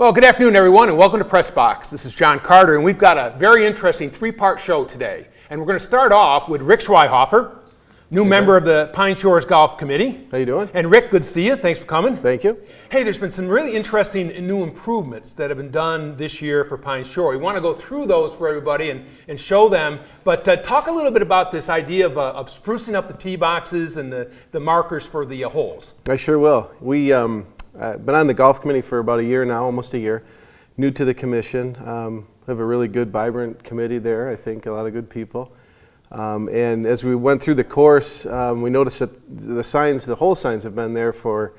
Well, good afternoon, everyone, and welcome to Press Box. This is John Carter, and we've got a very interesting three-part show today. And we're going to start off with Rick Schweihofer, new member of the Pine Shores Golf Committee. How you doing? And Rick, good to see you. Thanks for coming. Thank you. Hey, there's been some really interesting new improvements that have been done this year for Pine Shore. We want to go through those for everybody and show them. But talk a little bit about this idea of sprucing up the tee boxes and the markers for the holes. I sure will. We been on the golf committee for about a year now, almost a year. New to the commission. Have a really good, vibrant committee there. I think a lot of good people. And as we went through the course, we noticed that the hole signs have been there for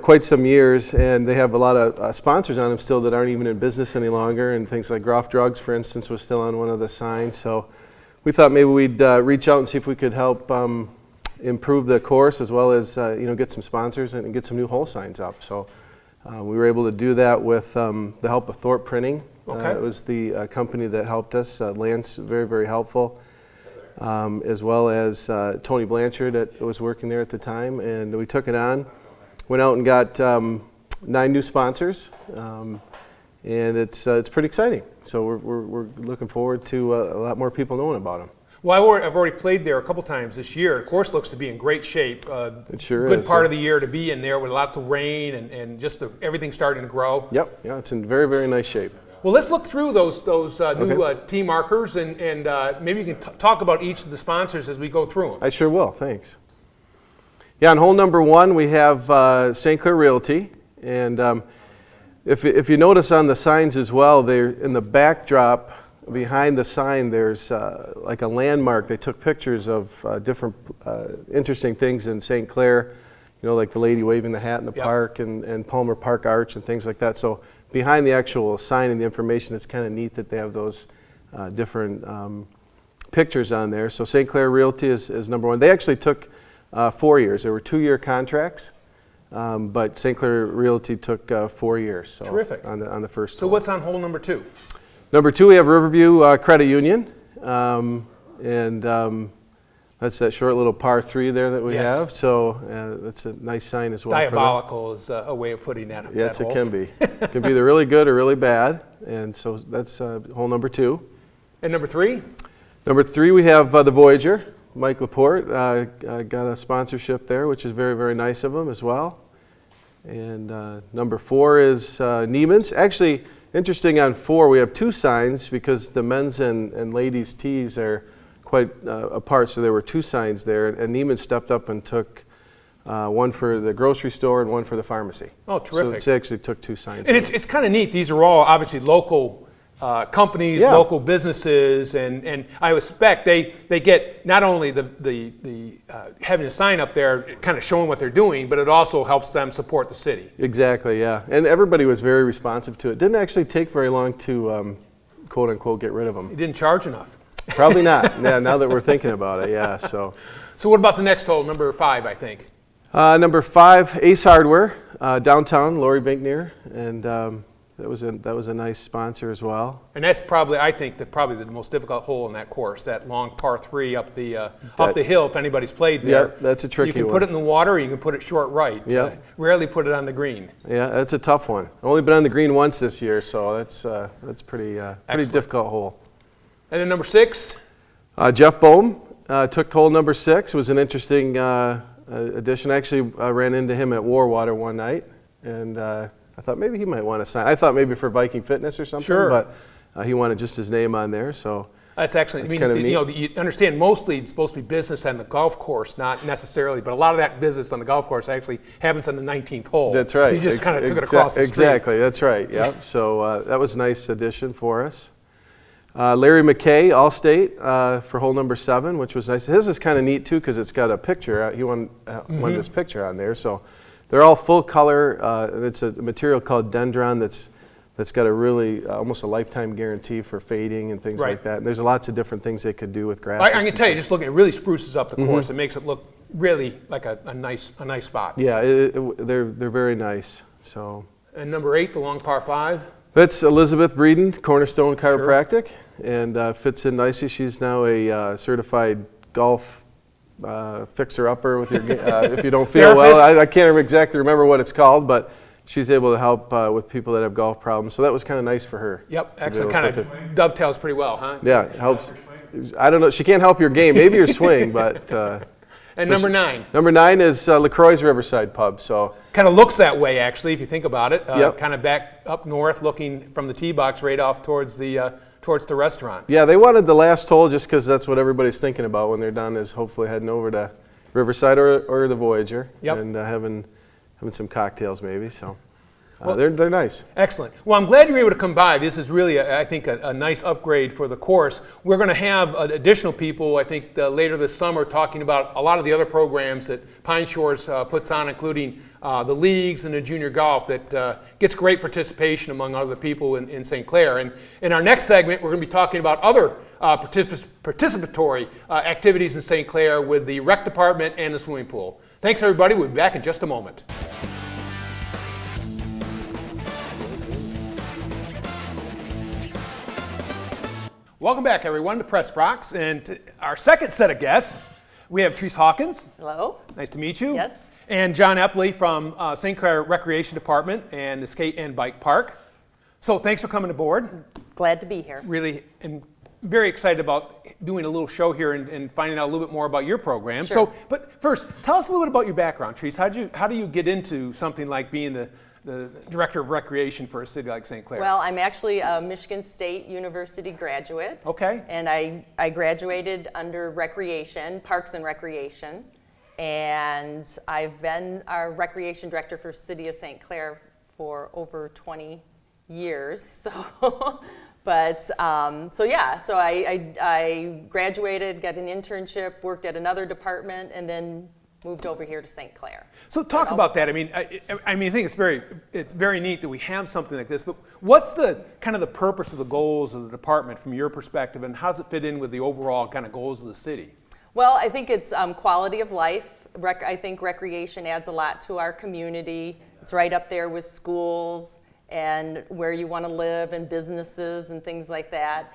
quite some years, and they have a lot of sponsors on them still that aren't even in business any longer, and things like Groff Drugs, for instance, was still on one of the signs. So we thought maybe we'd reach out and see if we could help improve the course, as well as get some sponsors and get some new hole signs up. So we were able to do that with the help of Thorpe Printing. Okay. It was the company that helped us. Lance, very, very helpful, as well as Tony Blanchard that was working there at the time. And we took it on, went out and got 9 new sponsors, and it's pretty exciting. So we're looking forward to a lot more people knowing about them. Well, I've already played there a couple times this year. The course looks to be in great shape. It sure is. Good part of the year to be in there with lots of rain and just everything starting to grow. Yep, yeah, it's in very, very nice shape. Well, let's look through those new tee markers and maybe you can talk about each of the sponsors as we go through them. I sure will, thanks. Yeah, on hole number 1 we have St.Clair Realty, and if you notice on the signs as well, they're in the backdrop behind the sign. There's like a landmark. They took pictures of different interesting things in St. Clair, like the lady waving the hat in the park and Palmer Park Arch and things like that. So behind the actual sign and the information, it's kind of neat that they have those different pictures on there. So St. Clair Realty is number 1. They actually took 4 years. There were 2-year contracts, but St. Clair Realty took 4 years. So terrific. On the first So hole. what's on hole number 2? Number 2, we have Riverview Credit Union, and that's that short little par 3 there that we have. So that's a nice sign as well. Diabolical is a way of putting that. Yes, that it hole. can be. It can be either really good or really bad, and so that's hole number 2. And number 3? Number 3, we have the Voyager. Mike Laporte got a sponsorship there, which is very, very nice of him as well. And number 4 is Neiman's. Actually, interesting, on 4 we have 2 signs because the men's and ladies' tees are quite apart, so there were 2 signs there, and Neiman stepped up and took one for the grocery store and one for the pharmacy. Oh, terrific. So they actually took 2 signs. And it's kind of neat. These are all obviously local companies, local businesses, and I suspect they get not only the having a sign up there kind of showing what they're doing, but it also helps them support the city. Exactly, yeah. And everybody was very responsive to it. Didn't actually take very long to quote unquote get rid of them. You didn't charge enough. Probably not. Yeah, now that we're thinking about it, yeah. So what about the next hole, number 5, I think? Number 5, Ace Hardware, downtown, Lori Binkneer, and that was a nice sponsor as well. And that's probably, I think, probably the most difficult hole in that course, that long par 3 up the hill. If anybody's played there, yeah, that's a tricky one. You can put it in the water, or you can put it short right. Yeah. Rarely put it on the green. Yeah, that's a tough one. I've only been on the green once this year, so that's pretty difficult hole. And then number 6, Jeff Bohm took hole number 6. It was an interesting addition. I actually ran into him at Warwater one night, and I thought maybe he might want to sign. I thought maybe for Viking Fitness or something, but he wanted just his name on there. So that's actually, you understand, mostly it's supposed to be business on the golf course, not necessarily, but a lot of that business on the golf course actually happens on the 19th hole. That's right. So you just kind of took it across the street. Exactly, that's right, yeah. So that was a nice addition for us. Larry McKay, Allstate, for hole number 7, which was nice. His is kind of neat too because it's got a picture. He wanted this picture on there. So they're all full color. It's a material called Dendron that's got a really almost a lifetime guarantee for fading and things like that. And there's lots of different things they could do with graphics. I can tell you, just looking, it really spruces up the course. It makes it look really like a nice spot. Yeah, they're very nice. So. And number 8, the long par 5. That's Elizabeth Breeden, Cornerstone Chiropractic, and fits in nicely. She's now a certified golf fixer-upper with your if you don't feel well. I can't exactly remember what it's called, but she's able to help with people that have golf problems. So that was kind of nice for her. Yep, excellent. Kind of dovetails pretty well, huh? Yeah, it helps. I don't know. She can't help your game, maybe your swing, but. And so number 9. Number 9 is LaCroix's Riverside Pub. So kind of looks that way, actually, if you think about it. Yep. Kind of back up north, looking from the tee box right off towards the restaurant. Yeah, they wanted the last hole just because that's what everybody's thinking about when they're done, is hopefully heading over to Riverside or the Voyager. Yep. And having some cocktails maybe. So well, they're nice. Excellent. Well, I'm glad you were able to come by. This is really, I think, a nice upgrade for the course. We're going to have additional people, I think, later this summer talking about a lot of the other programs that Pine Shores puts on, including the leagues and the junior golf that gets great participation among other people in St. Clair. And in our next segment, we're going to be talking about other participatory activities in St. Clair with the rec department and the swimming pool. Thanks, everybody. We'll be back in just a moment. Welcome back, everyone, to Press Box. And to our second set of guests, we have Therese Hawkins. Hello. Nice to meet you. Yes. And John Epley from St. Clair Recreation Department and the Skate and Bike Park. So thanks for coming aboard. Glad to be here. Really am very excited about doing a little show here and finding out a little bit more about your program. Sure. So, but first, tell us a little bit about your background, Therese. How do you get into something like being the Director of Recreation for a city like St. Clair? Well, I'm actually a Michigan State University graduate. Okay. And I graduated under Recreation, Parks and Recreation. And I've been our Recreation Director for City of St. Clair for over 20 years. So, but, so I graduated, got an internship, worked at another department, and then moved over here to St. Clair. So talk about that. I mean, I think it's very neat that we have something like this. But what's the kind of the purpose of the goals of the department from your perspective, and how does it fit in with the overall kind of goals of the city? Well, I think it's quality of life. I think recreation adds a lot to our community. It's right up there with schools and where you want to live and businesses and things like that.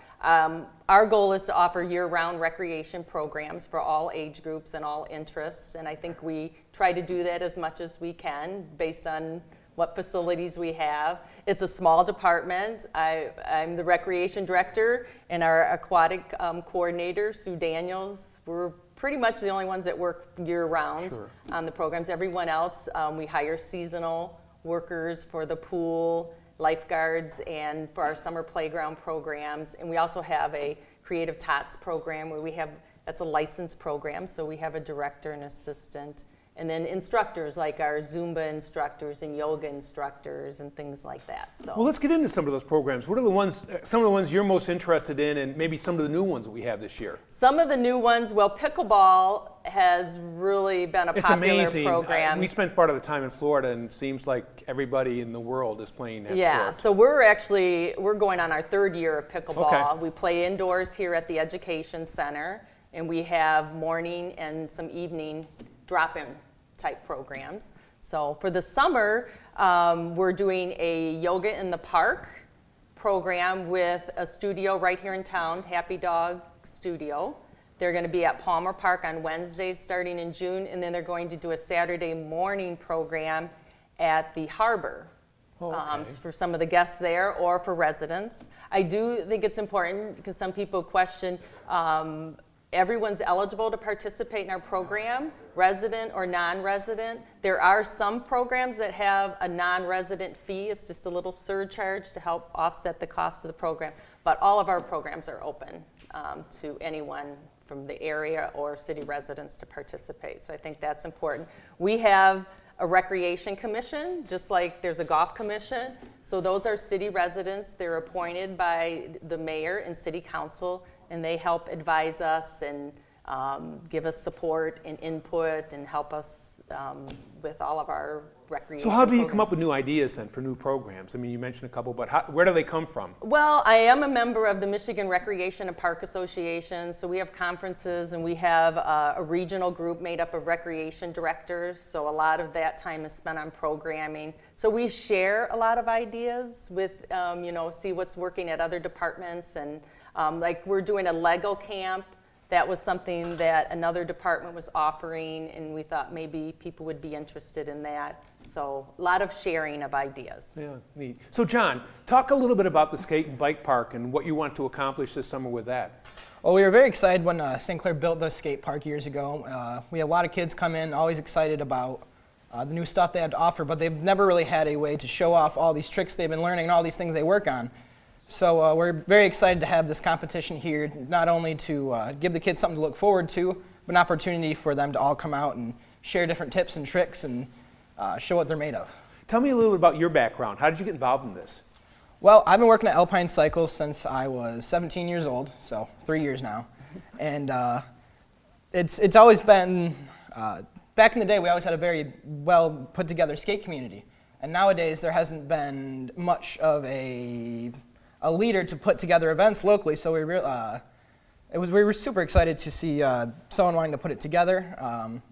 Our goal is to offer year-round recreation programs for all age groups and all interests, and I think we try to do that as much as we can based on what facilities we have. It's a small department. I'm the recreation director, and our aquatic coordinator, Sue Daniels, we're pretty much the only ones that work year-round on the programs. Everyone else, we hire seasonal workers for the pool, lifeguards, and for our summer playground programs. And we also have a Creative Tots program where that's a licensed program, so we have a director and assistant. And then instructors, like our Zumba instructors and yoga instructors and things like that. So. Well, let's get into some of those programs. What are some of the ones you're most interested in, and maybe some of the new ones that we have this year? Some of the new ones, well, pickleball has really been a popular amazing. program. We spent part of the time in Florida, and it seems like everybody in the world is playing that sport. So we're going on our 3rd year of pickleball. Okay. We play indoors here at the Education Center, and we have morning and some evening drop-in type programs. So for the summer, we're doing a yoga in the park program with a studio right here in town, Happy Dog Studio. They're going to be at Palmer Park on Wednesdays starting in June, and then they're going to do a Saturday morning program at the harbor. For some of the guests there or for residents. I do think it's important because some people question everyone's eligible to participate in our program, resident or non-resident. There are some programs that have a non-resident fee. It's just a little surcharge to help offset the cost of the program. But all of our programs are open to anyone from the area or city residents to participate. So I think that's important. We have a recreation commission, just like there's a golf commission. So those are city residents. They're appointed by the mayor and city council, and they help advise us and give us support and input and help us with all of our recreation So how do you programs. come up with new ideas then for new programs? I mean, you mentioned a couple, but where do they come from? Well, I am a member of the Michigan Recreation and Park Association, so we have conferences and we have a regional group made up of recreation directors, so a lot of that time is spent on programming. So we share a lot of ideas with, see what's working at other departments, and like we're doing a Lego camp that was something that another department was offering, and we thought maybe people would be interested in that. So a lot of sharing of ideas. Yeah, neat. So John, talk a little bit about the skate and bike park and what you want to accomplish this summer with that. Well, we were very excited when St. Clair built the skate park years ago. We had a lot of kids come in, always excited about the new stuff they had to offer, but they've never really had a way to show off all these tricks they've been learning and all these things they work on. So we're very excited to have this competition here, not only to give the kids something to look forward to, but an opportunity for them to all come out and share different tips and tricks and show what they're made of. Tell me a little bit about your background. How did you get involved in this? Well, I've been working at Alpine Cycles since I was 17 years old, so 3 years now. And it's always been, back in the day, we always had a very well put together skate community. And nowadays, there hasn't been much of a leader to put together events locally, so we were super excited to see someone wanting to put it together.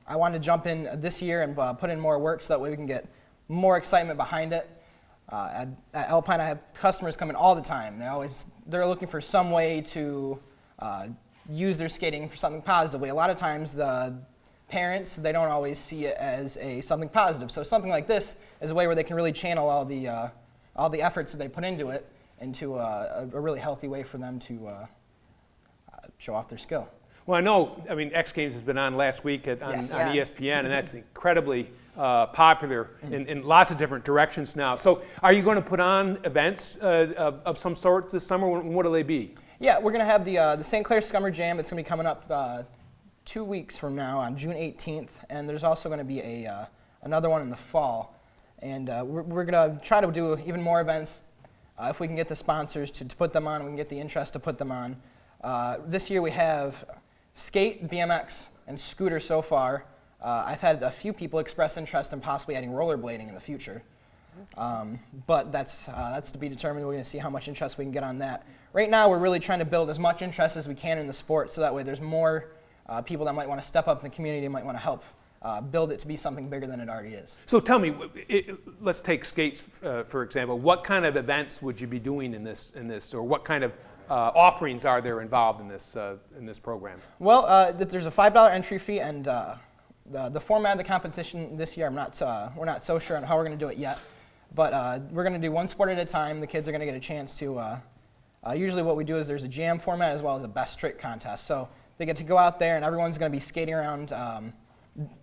I wanted to jump in this year and put in more work so that way we can get more excitement behind it. At Alpine, I have customers coming all the time. They're looking for some way to use their skating for something positively. A lot of times, the parents, they don't always see it as something positive. So something like this is a way where they can really channel all the efforts that they put into it into a really healthy way for them to show off their skill. Well, I mean, X Games has been on last week on Yeah. ESPN, and that's incredibly popular in lots of different directions now. So are you going to put on events of some sort this summer? What will they be? Yeah, we're going to have the St. Clair Summer Jam. It's going to be coming up 2 weeks from now on June 18th, and there's also going to be another one in the fall. And we're going to try to do even more events if we can get the sponsors to put them on, we can get the interest to put them on. This year we have skate, BMX, and scooter so far. I've had a few people express interest in possibly adding rollerblading in the future. But that's to be determined. We're going to see how much interest we can get on that. Right now we're really trying to build as much interest as we can in the sport so that way there's more people that might want to step up in the community and might want to help build it to be something bigger than it already is. So tell me, let's take skates for example. What kind of events would you be doing in this, or what kind of offerings are there involved in this program? Well, there's a $5 entry fee, and the format of the competition this year, we're not so sure on how we're going to do it yet. But we're going to do one sport at a time. The kids are going to get a chance to. Usually, what we do is there's a jam format as well as a best trick contest. So they get to go out there, and everyone's going to be skating around.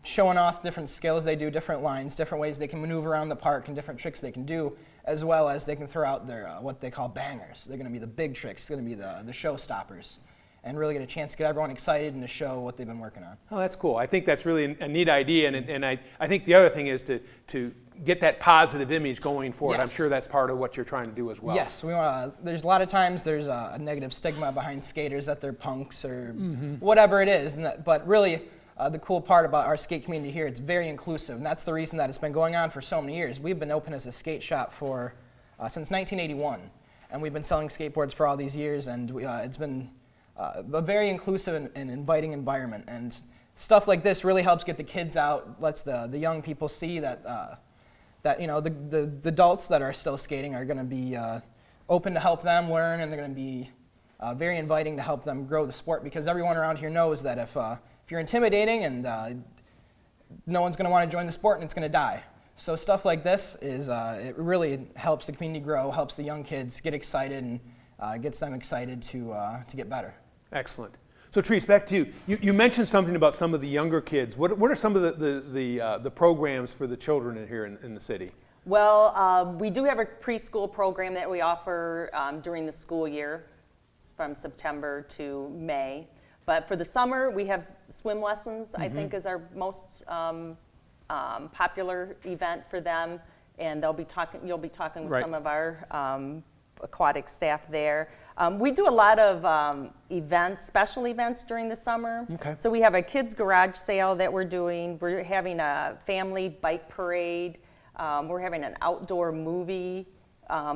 Showing off different skills they do, different lines, different ways they can maneuver around the park, and different tricks they can do, as well as they can throw out their what they call bangers. They're going to be the big tricks. It's going to be the showstoppers, and really get a chance to get everyone excited and to show what they've been working on. Oh, that's cool. I think that's really a neat idea, and I think the other thing is to get that positive image going for it. Yes. I'm sure that's part of what you're trying to do as well. Yes, we want. There's a lot of times there's a negative stigma behind skaters that they're punks or whatever it is, but really. The cool part about our skate community here, it's very inclusive, and that's the reason that it's been going on for so many years. We've been open as a skate shop since 1981, and we've been selling skateboards for all these years, and it's been a very inclusive and inviting environment. And stuff like this really helps get the kids out, lets the young people see that the adults that are still skating are going to be open to help them learn, and they're going to be very inviting to help them grow the sport, because everyone around here knows that if you're intimidating and no one's going to want to join the sport and it's going to die. So stuff like this it really helps the community grow, helps the young kids get excited, and gets them excited to get better. Excellent. So Therese, back to you. You mentioned something about some of the younger kids. What are some of the programs for the children here in the city? Well, we do have a preschool program that we offer during the school year from September to May. But for the summer, we have swim lessons, I think, is our most popular event for them. And you'll be talking with some of our aquatic staff there. We do a lot of events, special events during the summer. Okay. So we have a kids' garage sale that we're doing. We're having a family bike parade. We're having an outdoor movie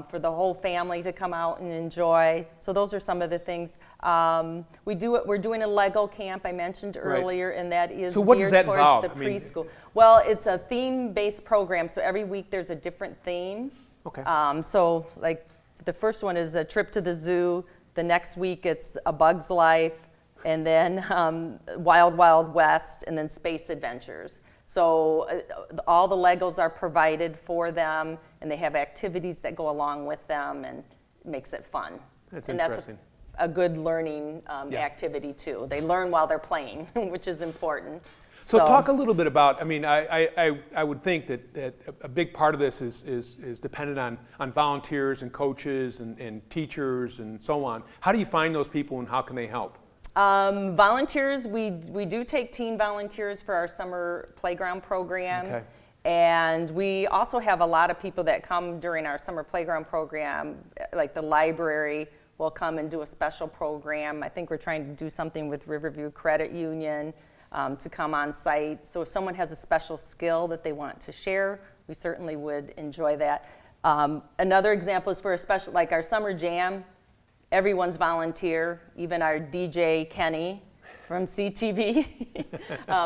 for the whole family to come out and enjoy. So those are some of the things. We're doing a Lego camp I mentioned earlier, and that is geared towards the preschool. Well, it's a theme-based program, so every week there's a different theme. Okay. So like the first one is a trip to the zoo. The next week it's A Bug's Life. and then Wild Wild West, and then Space Adventures. So all the Legos are provided for them, and they have activities that go along with them, and it makes it fun. That's and interesting. That's a good learning activity too. They learn while they're playing, which is important. So talk a little bit about, I mean, I would think that a big part of this is dependent on volunteers and coaches and teachers and so on. How do you find those people and how can they help? Volunteers, we do take teen volunteers for our summer playground program. Okay. And we also have a lot of people that come during our summer playground program, like the library will come and do a special program. I think we're trying to do something with Riverview Credit Union to come on site. So if someone has a special skill that they want to share, we certainly would enjoy that. Another example is for a special, like our summer jam. Everyone's volunteer, even our DJ Kenny from CTV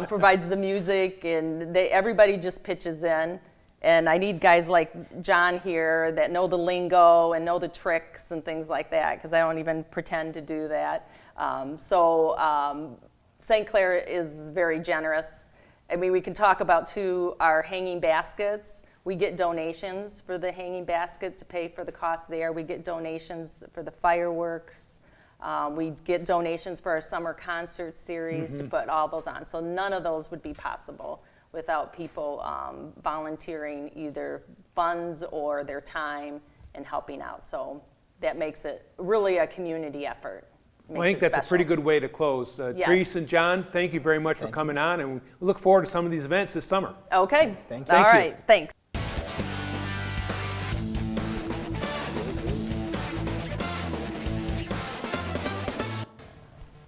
provides the music, and everybody just pitches in. And I need guys like John here that know the lingo and know the tricks and things like that, because I don't even pretend to do that. St. Clair is very generous. I mean, we can talk about too our hanging baskets. We get donations for the hanging basket to pay for the cost there. We get donations for the fireworks. We get donations for our summer concert series to put all those on. So none of those would be possible without people volunteering either funds or their time and helping out. So that makes it really a community effort. Well, I think that's a pretty good way to close. Yes. Therese and John, thank you very much for coming on, and we look forward to some of these events this summer. Okay. Thank you. All right. Thanks.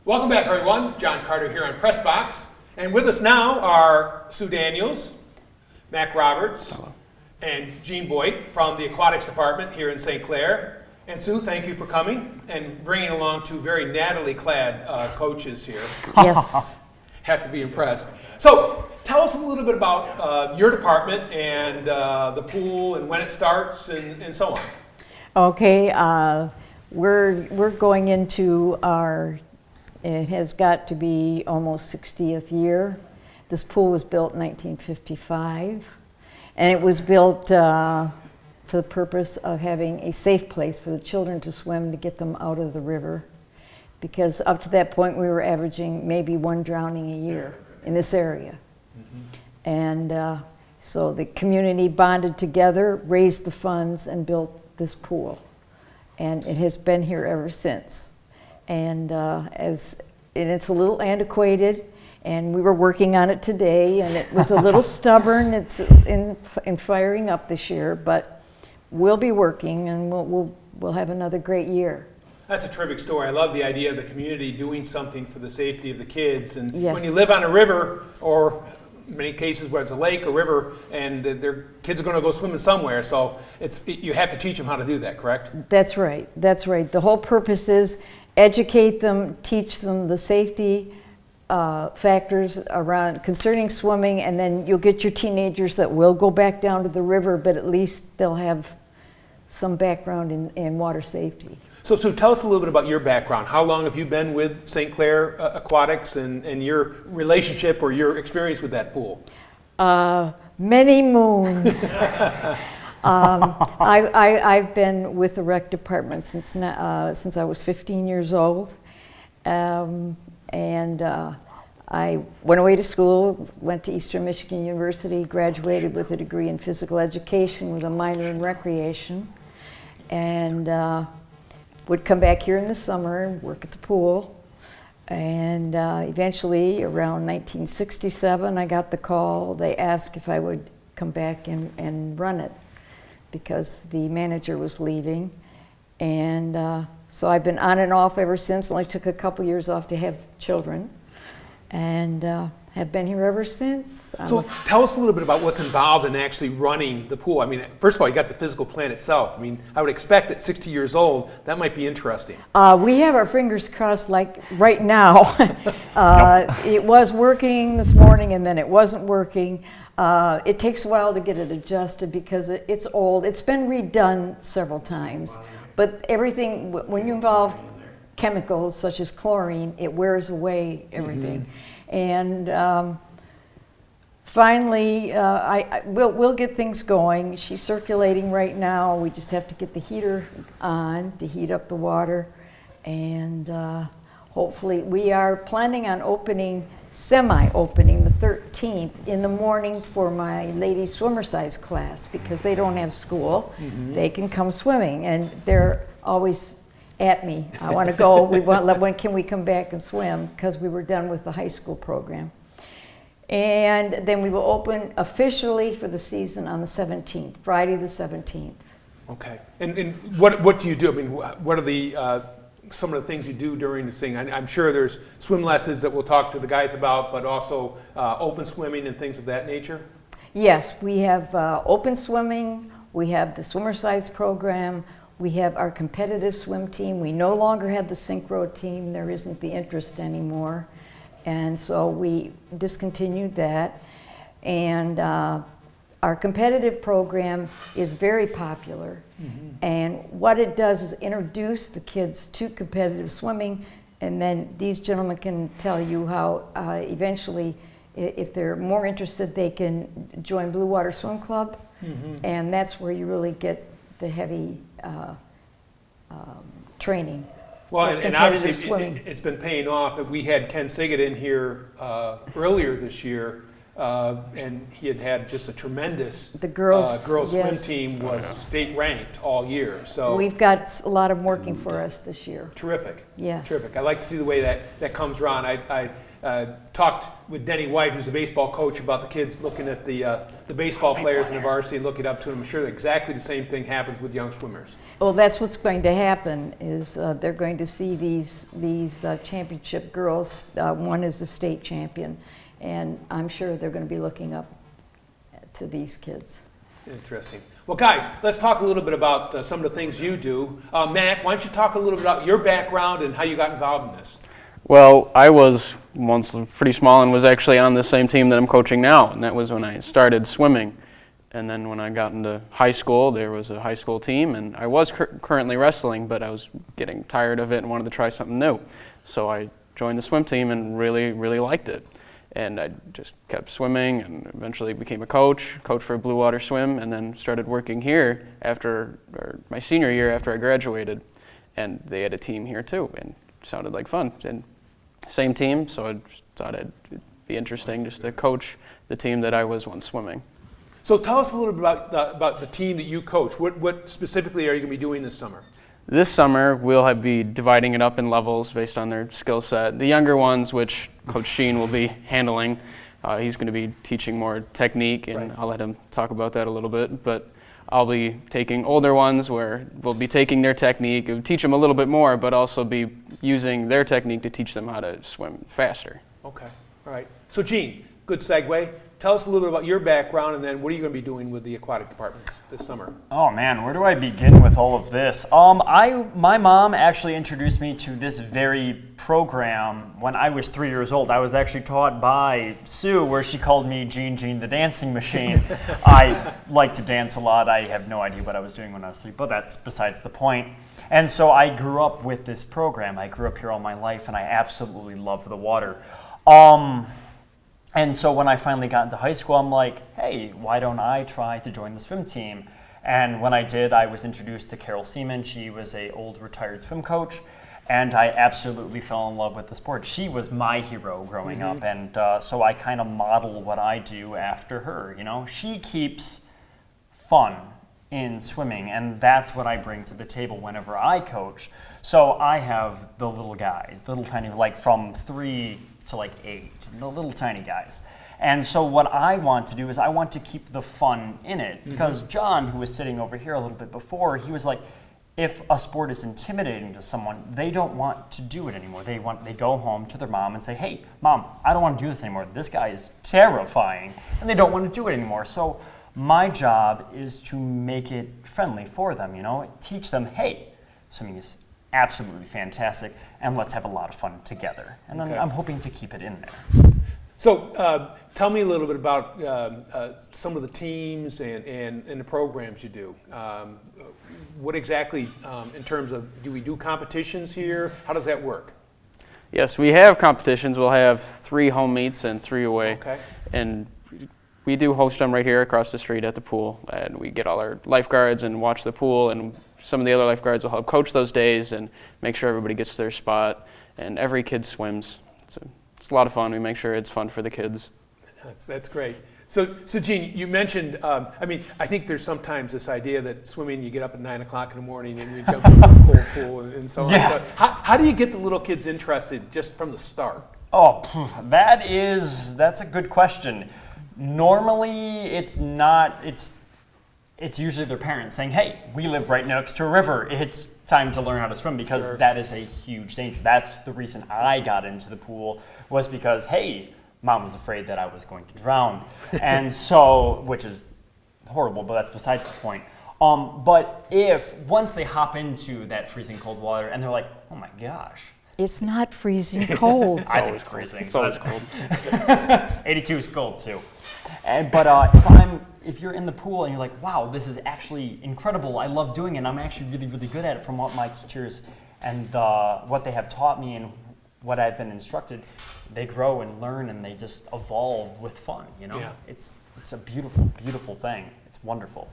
Welcome back, everyone. John Carter here on Press Box. And with us now are Sue Daniels, Mac Roberts, and Jean Boyd from the Aquatics Department here in St. Clair. And Sue, thank you for coming and bringing along two very nattily-clad coaches here. Yes. Have to be impressed. So tell us a little bit about your department and the pool and when it starts and so on. Okay, we're going into our, it has got to be almost 60th year. This pool was built in 1955, and it was built for the purpose of having a safe place for the children to swim to get them out of the river. Because up to that point we were averaging maybe one drowning a year in this area. And so the community bonded together, raised the funds, and built this pool. And it has been here ever since. And it's a little antiquated, and we were working on it today, and it was a little stubborn. It's in firing up this year, but we'll be working, and we'll have another great year. That's a terrific story. I love the idea of the community doing something for the safety of the kids. And Yes. when you live on a river, or in many cases where it's a lake or river, and their kids are going to go swimming somewhere, so you have to teach them how to do that, correct? That's right. That's right. The whole purpose is educate them, teach them the safety factors around concerning swimming, and then you'll get your teenagers that will go back down to the river, but at least they'll have some background in water safety. So Sue, tell us a little bit about your background. How long have you been with St. Clair Aquatics and your relationship or your experience with that pool? Many moons. I've been with the rec department since I was 15 years old. I went away to school, went to Eastern Michigan University, graduated with a degree in physical education with a minor in recreation, and would come back here in the summer and work at the pool. And eventually, around 1967, I got the call. They asked if I would come back and run it because the manager was leaving. And so I've been on and off ever since. Only took a couple years off to have children, and have been here ever since. So tell us a little bit about what's involved in actually running the pool. I mean, first of all, you got the physical plant itself. I mean, I would expect at 60 years old, that might be interesting. We have our fingers crossed like right now. It was working this morning and then it wasn't working. It takes a while to get it adjusted because it's old. It's been redone several times. But everything, when you involve chemicals such as chlorine, it wears away everything. And finally, we'll get things going. She's circulating right now. We just have to get the heater on to heat up the water. And hopefully, we are planning on semi-opening the 13th in the morning for my ladies swimmer size class, because they don't have school. They can come swimming, and they're always at me. I want to go. When can we come back and swim? Because we were done with the high school program. And then we will open officially for the season on the 17th, Friday the 17th. Okay. And what do you do? I mean, what are the some of the things you do during the thing? I'm sure there's swim lessons that we'll talk to the guys about, but also open swimming and things of that nature? Yes, we have open swimming, we have the swimmer size program, we have our competitive swim team. We no longer have the synchro team. There isn't the interest anymore. And so we discontinued that. And our competitive program is very popular. And what it does is introduce the kids to competitive swimming, and then these gentlemen can tell you how eventually, if they're more interested, they can join Blue Water Swim Club. And that's where you really get the heavy training. Well, and obviously it's been paying off. We had Ken Siggett in here earlier this year, and he had just a tremendous girls swim team, was state ranked all year. So we've got a lot of them working for us this year. Terrific. Yes. Terrific. I like to see the way that comes around. I talked with Denny White, who's a baseball coach, about the kids looking at the baseball players in the varsity, looking up to them. I'm sure exactly the same thing happens with young swimmers. Well, that's what's going to happen. Is they're going to see these championship girls. One is a state champion, and I'm sure they're going to be looking up to these kids. Interesting. Well, guys, let's talk a little bit about some of the things you do. Matt, why don't you talk a little bit about your background and how you got involved in this? Well, I was once pretty small and was actually on the same team that I'm coaching now, and that was when I started swimming. And then when I got into high school, there was a high school team, and I was currently wrestling, but I was getting tired of it and wanted to try something new. So I joined the swim team and really, really liked it. And I just kept swimming and eventually became a coach for Blue Water Swim, and then started working here after my senior year after I graduated. And they had a team here too, and it sounded like fun. And same team, so I just thought it'd be interesting just to coach the team that I was once swimming. So tell us a little bit about the team that you coach. What specifically are you going to be doing this summer? This summer, we'll be dividing it up in levels based on their skill set. The younger ones, which Coach Sheen will be handling, he's going to be teaching more technique, and I'll let him talk about that a little bit. But I'll be taking older ones where we'll be taking their technique, teach them a little bit more, but also be using their technique to teach them how to swim faster. Okay, all right. So Gene, good segue. Tell us a little bit about your background, and then what are you going to be doing with the aquatic departments this summer? Oh man, where do I begin with all of this? My mom actually introduced me to this very program when I was 3 years old. I was actually taught by Sue, where she called me Gene the Dancing Machine. I like to dance a lot. I have no idea what I was doing when I was 3, but that's besides the point. And so I grew up with this program. I grew up here all my life, and I absolutely love the water. And so when I finally got into high school, I'm like, hey, why don't I try to join the swim team? And when I did, I was introduced to Carol Seaman. She was an old retired swim coach, and I absolutely fell in love with the sport. She was my hero growing up, and so I kind of model what I do after her. You know, she keeps fun in swimming, and that's what I bring to the table whenever I coach. So I have the little guys, the little tiny, like from 3 to like 8, the little tiny guys. And so what I want to do is I want to keep the fun in it, because John, who was sitting over here a little bit before, he was like, if a sport is intimidating to someone, they don't want to do it anymore. They go home to their mom and say, hey, Mom, I don't want to do this anymore. This guy is terrifying. And they don't want to do it anymore. So my job is to make it friendly for them, you know, teach them, hey, swimming is absolutely fantastic, and let's have a lot of fun together. And I'm hoping to keep it in there. So tell me a little bit about some of the teams and the programs you do. what exactly, in terms of, do we do competitions here? How does that work? Yes, we have competitions. We'll have 3 home meets and 3 away. Okay. And we do host them right here across the street at the pool. And we get all our lifeguards and watch the pool. And some of the other lifeguards will help coach those days and make sure everybody gets their spot. And every kid swims. It's a lot of fun. We make sure it's fun for the kids. That's great. So Gene, you mentioned, I mean, I think there's sometimes this idea that swimming, you get up at 9 o'clock in the morning and you jump into a cold pool and so on. Yeah. So how do you get the little kids interested just from the start? Oh, that's a good question. Normally, it's usually their parents saying, hey, we live right next to a river. It's time to learn how to swim, because Sure. that is a huge danger. That's the reason I got into the pool, was because, hey, Mom was afraid that I was going to drown. And so, which is horrible, but that's besides the point. But once they hop into that freezing cold water and they're like, oh my gosh. It's not freezing cold. I think it's freezing. It's always cold. 82 is cold too. But if you're in the pool and you're like, wow, this is actually incredible. I love doing it. And I'm actually really, really good at it from what my teachers and what they have taught me and what I've been instructed. They grow and learn and they just evolve with fun, you know? Yeah. It's a beautiful, beautiful thing. It's wonderful.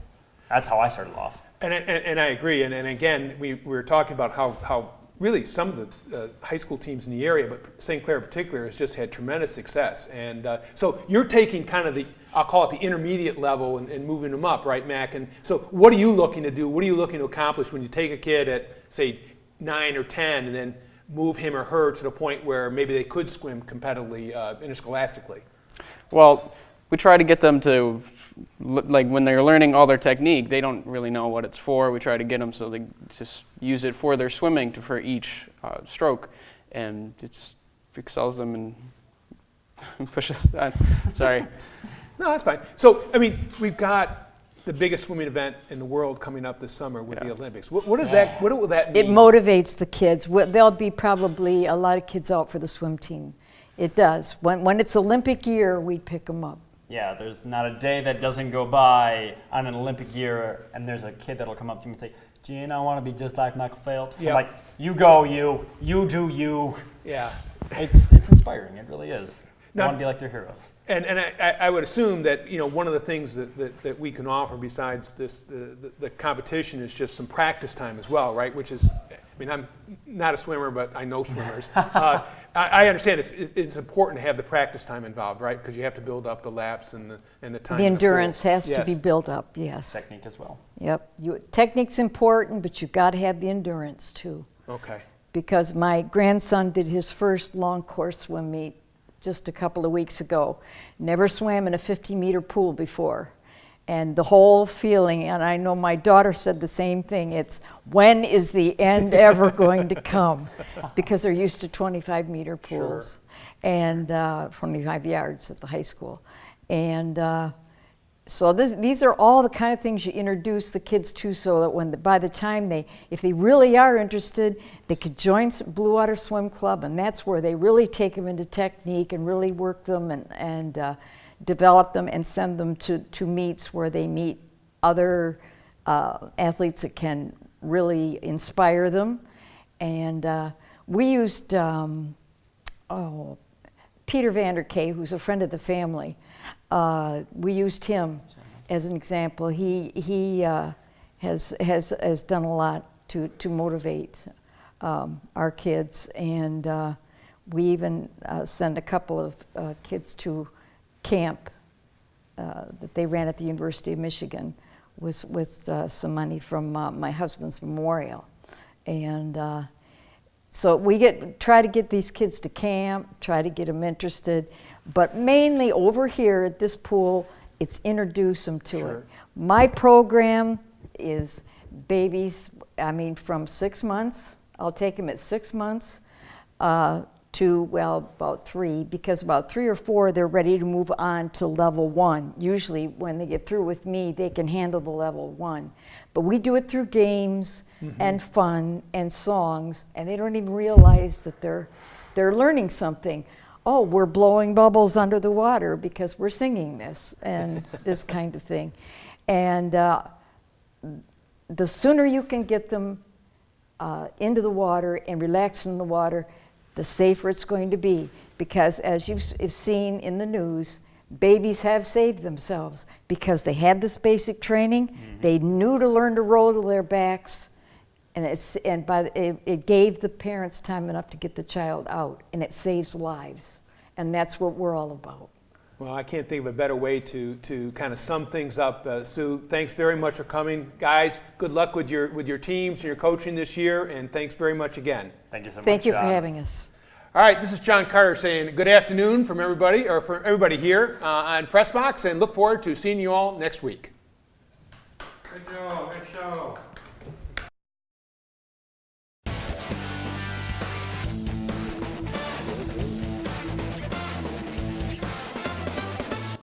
That's how I started off. And I agree. And again, we were talking about how really some of the high school teams in the area, but St. Clair in particular, has just had tremendous success. And so you're taking kind of I'll call it the intermediate level and moving them up, right, Mac? And so what are you looking to do? What are you looking to accomplish when you take a kid at, say, 9 or 10 and then move him or her to the point where maybe they could swim competitively interscholastically? Well, we try to get them to, like when they're learning all their technique, they don't really know what it's for. We try to get them so they just use it for their swimming for each stroke, and it excels them and pushes. Sorry. No, that's fine. So, I mean, we've got the biggest swimming event in the world coming up this summer with the Olympics. What will that mean? It motivates the kids. There'll be probably a lot of kids out for the swim team. It does. When it's Olympic year, we pick them up. Yeah, there's not a day that doesn't go by on an Olympic year and there's a kid that'll come up to me and say, Gene, I want to be just like Michael Phelps. Yep. I'm like, you go, you do you. Yeah. It's inspiring, it really is. I want to be like their heroes. And I would assume that, you know, one of the things that we can offer besides the competition is just some practice time as well, right? Which is, I mean, I'm not a swimmer, but I know swimmers. I understand it's important to have the practice time involved, right? Because you have to build up the laps and the time. The endurance has to Yes. be built up, yes. Technique as well. Yep. Technique's important, but you've got to have the endurance too. Okay. Because my grandson did his first long course swim meet just a couple of weeks ago. Never swam in a 50-meter pool before. And the whole feeling, and I know my daughter said the same thing, it's when is the end ever going to come? Because they're used to 25-meter pools and 25 yards at the high school. And so these are all the kind of things you introduce the kids to, so that by the time if they really are interested, they could join Blue Water Swim Club, and that's where they really take them into technique and really work them and develop them and send them to meets where they meet other athletes that can really inspire them. And we used Peter Vanderkay, who's a friend of the family. We used him as an example. He has done a lot to motivate our kids, and we even send a couple of kids to camp that they ran at the University of Michigan with some money from my husband's memorial. And so we try to get these kids to camp, try to get them interested, but mainly over here at this pool, it's introduce them to it. My program is babies, from 6 months, I'll take them at 6 months, to, about 3, because about 3 or 4, they're ready to move on to level 1. Usually when they get through with me, they can handle the level 1. But we do it through games and fun and songs, and they don't even realize that they're learning something. Oh, we're blowing bubbles under the water because we're singing this and this kind of thing. And the sooner you can get them into the water and relax in the water, the safer it's going to be. Because as you've seen in the news, babies have saved themselves because they had this basic training. Mm-hmm. They knew to learn to roll to their backs, and it gave the parents time enough to get the child out, and it saves lives. And that's what we're all about. Well, I can't think of a better way to kind of sum things up. Sue, thanks very much for coming. Guys, good luck with your teams and your coaching this year, and thanks very much again. Thank you so much, Thank you John. for having us. All right, this is John Carter saying good afternoon from everybody, or for everybody here on Pressbox, and look forward to seeing you all next week. Good show.